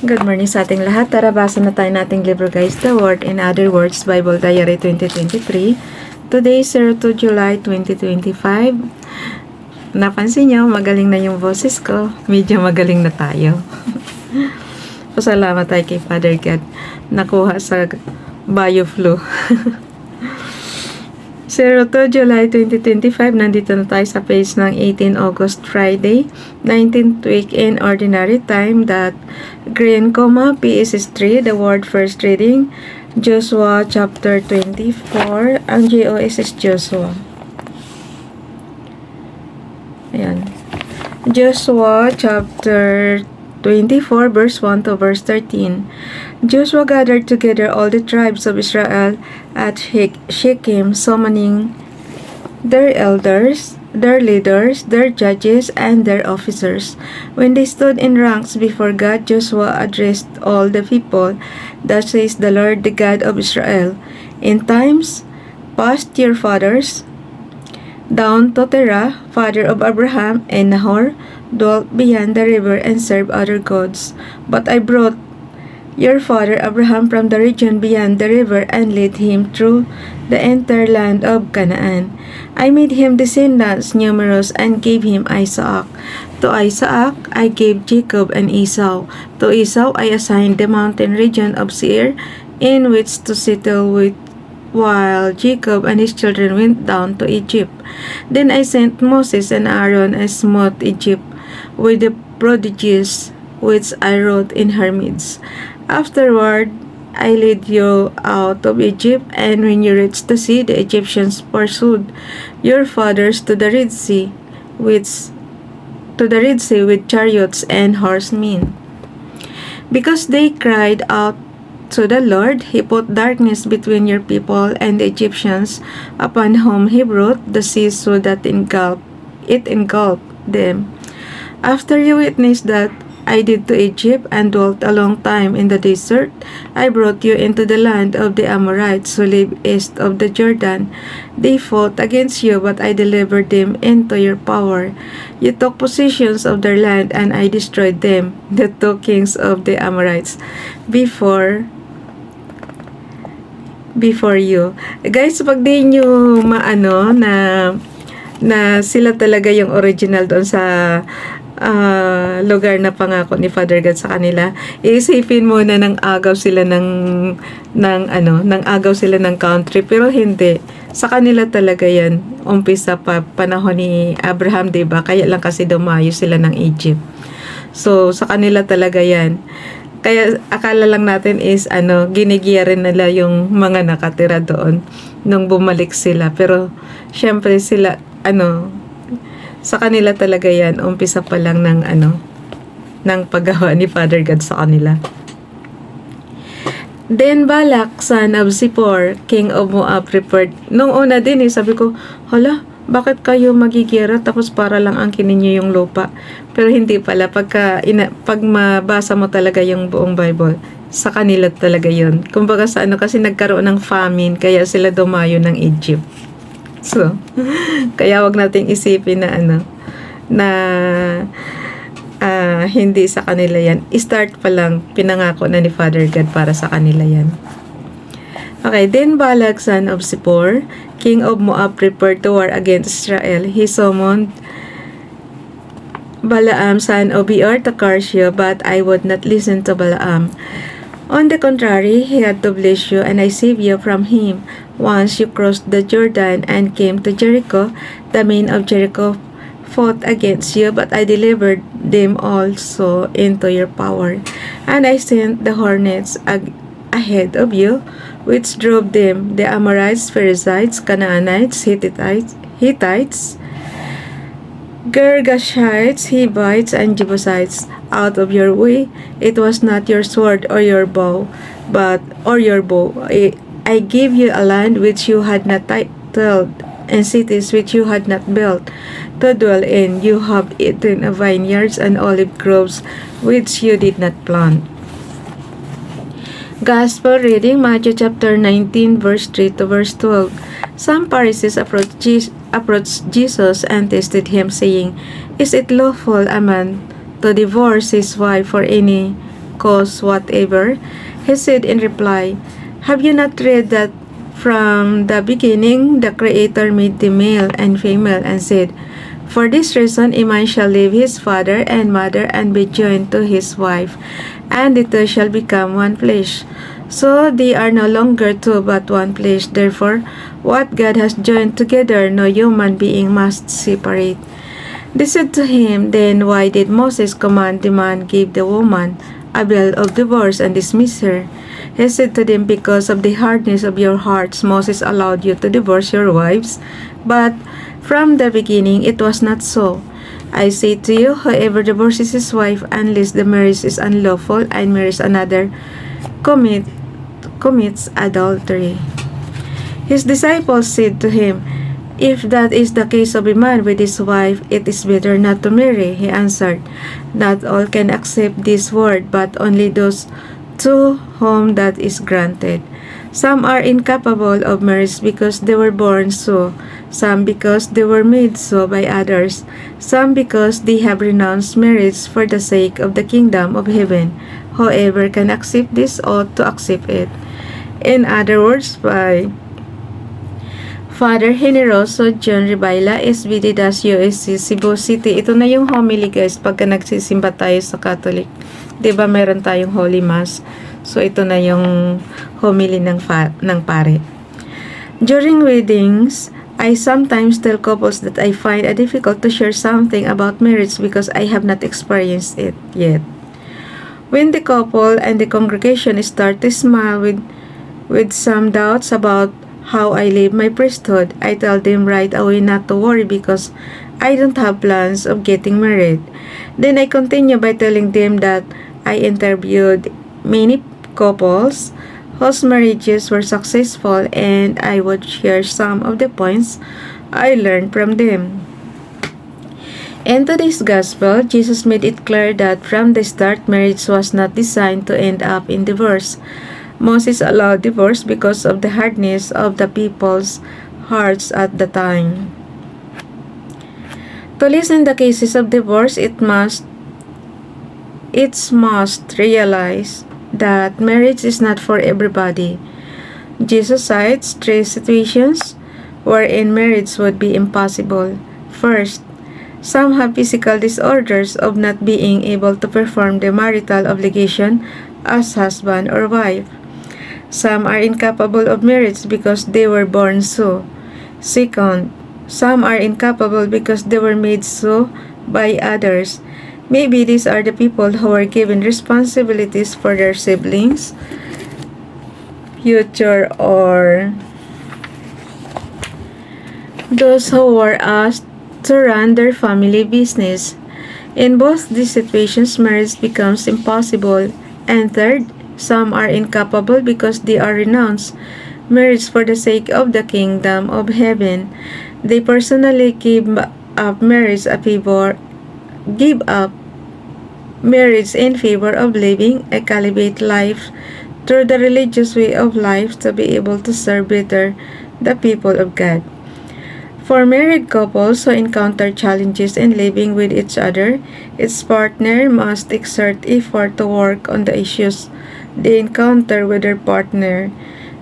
Good morning sa ating lahat. Tara, basa na tayo nating libro guys. The Word in Other Words, Bible Diary 2023. Today, 02 July 2025. Napansin nyo, magaling na yung boses ko. Medyo magaling na tayo. Pasalamat tayo kay Father God. Nakuha sa bio-flu. 02 July 2025, nandito na tayo sa page ng 18 August Friday, 19th week in Ordinary Time, that green, PSS 3, the word first reading, Joshua chapter 24, ang GOS is Joshua. Ayan. Joshua chapter 24 verse 1 to verse 13. Joshua gathered together all the tribes of Israel at Shechem, summoning their elders, their leaders, their judges, and their officers. When they stood in ranks before God, Joshua addressed all the people. Thus says the Lord, the God of Israel, in times past your fathers, down to Terah, father of Abraham and Nahor, dwelt beyond the river and served other gods. But I brought your father Abraham from the region beyond the river and led him through the entire land of Canaan. I made him descendants numerous and gave him Isaac. To Isaac I gave Jacob and Esau. To Esau I assigned the mountain region of Seir, in which to settle with, while Jacob and his children went down to Egypt. Then I sent Moses and Aaron and smote Egypt with the prodigies which I wrote in her midst. Afterward, I led you out of Egypt, and when you reached the sea, the Egyptians pursued your fathers to the Red Sea, with chariots and horsemen. Because they cried out to the Lord, He put darkness between your people and the Egyptians, upon whom He brought the sea so that it engulfed them. After you witnessed that I did to Egypt and dwelt a long time in the desert, I brought you into the land of the Amorites who live east of the Jordan. They fought against you, but I delivered them into your power. You took possessions of their land, and I destroyed them, the two kings of the Amorites, before you. Guys, pag di nyo maano na sila talaga yung original doon sa lugar na pangako ni Father God sa kanila, iisipin mo na nang agaw sila ng agaw sila ng country, pero hindi. Sa kanila talaga yan. Umpisa pa panahon ni Abraham, 'di ba? Kaya lang kasi dumayo sila ng Egypt. So sa kanila talaga yan. Kaya akala lang natin is ginigiya rin nila yung mga nakatira doon nung bumalik sila. Pero syempre sila sa kanila talaga yan, umpisa pa lang ng paggawa ni Father God sa kanila. Then Balak, son of Zippor, king of Moab, prepared. Nung una din sabi ko, hala, bakit kayo magigera tapos para lang angkinin nyo yung lupa? Pero hindi pala, pag mabasa mo talaga yung buong Bible, sa kanila talaga yun. Kumbaga sa kasi nagkaroon ng famine, kaya sila dumayo ng Egypt. So, kaya wag nating isipin na hindi sa kanila yan. Start pa lang, pinangako na ni Father God para sa kanila yan. Okay, then Balak, son of Zippor, king of Moab, prepared to war against Israel. He summoned Balaam, son of Beor, to curse you, but I would not listen to Balaam. On the contrary, he had to bless you, and I saved you from him. Once you crossed the Jordan and came to Jericho, the men of Jericho fought against you, but I delivered them also into your power. And I sent the hornets ahead of you, which drove them, the Amorites, Perizzites, Canaanites, Hittites, Girgashites, Hivites, and Jebusites out of your way. It was not your sword or your bow, I gave you a land which you had not tilled, and cities which you had not built to dwell in. You have eaten of vineyards and olive groves which you did not plant. Gospel reading, Matthew chapter 19, verse 3 to verse 12. Some Pharisees approached Jesus and tested him, saying, Is it lawful a man to divorce his wife for any cause whatever? He said in reply, "Have you not read that from the beginning the Creator made the male and female and said, 'For this reason a man shall leave his father and mother and be joined to his wife, and the two shall become one flesh.' So they are no longer two but one flesh. Therefore, what God has joined together, no human being must separate." They said to him, "Then why did Moses command the man give the woman a bill of divorce and dismiss her?" He said to them, "Because of the hardness of your hearts, Moses allowed you to divorce your wives, but from the beginning it was not so. I say to you, whoever divorces his wife unless the marriage is unlawful and marries another commits adultery." His disciples said to him, "If that is the case of a man with his wife, it is better not to marry." He answered, "Not all can accept this word, but only those to whom that is granted. Some are incapable of marriage because they were born so, some because they were made so by others, some because they have renounced marriage for the sake of the kingdom of heaven. Whoever can accept this ought to accept it." In other words, by Father Generoso John Ribaila, SBD USC, Cebu City. Ito na yung homily guys pagka nagsisimba tayo sa Catholic. Diba meron tayong Holy Mass? So ito na yung homily ng pare. During weddings, I sometimes tell couples that I find it difficult to share something about marriage because I have not experienced it yet. When the couple and the congregation start to smile with some doubts about how I live my priesthood, I tell them right away not to worry because I don't have plans of getting married. Then I continue by telling them that I interviewed many couples whose marriages were successful and I would share some of the points I learned from them. In today's gospel, Jesus made it clear that from the start, marriage was not designed to end up in divorce. Moses allowed divorce because of the hardness of the people's hearts at the time. To listen the cases of divorce, it must realize that marriage is not for everybody. Jesus cites three situations wherein marriage would be impossible. First, some have physical disorders of not being able to perform their marital obligation as husband or wife. Some are incapable of marriage because they were born so. Second, some are incapable because they were made so by others. Maybe these are the people who are given responsibilities for their siblings, future, or those who were asked to run their family business. In both these situations, marriage becomes impossible. And third, some are incapable because they are renounced marriage for the sake of the kingdom of heaven. They personally give up marriage in favor of living a celibate life through the religious way of life to be able to serve better the people of God. For married couples who encounter challenges in living with each other, its partner must exert effort to work on the issues they encounter with their partner.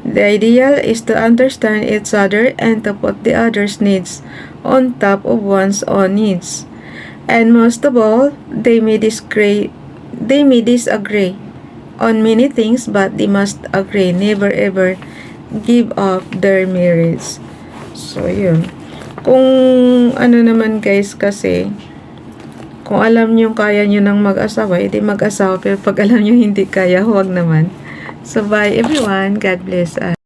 The ideal is to understand each other and to put the other's needs on top of one's own needs. And most of all, they may disagree on many things, but they must agree never ever give up their marriage. So, yun. Kung ano naman guys kasi, kung alam nyo kaya nyo nang mag-asawa, edi mag-asawa. Pero pag alam nyo hindi kaya, huwag naman. So, bye everyone. God bless us.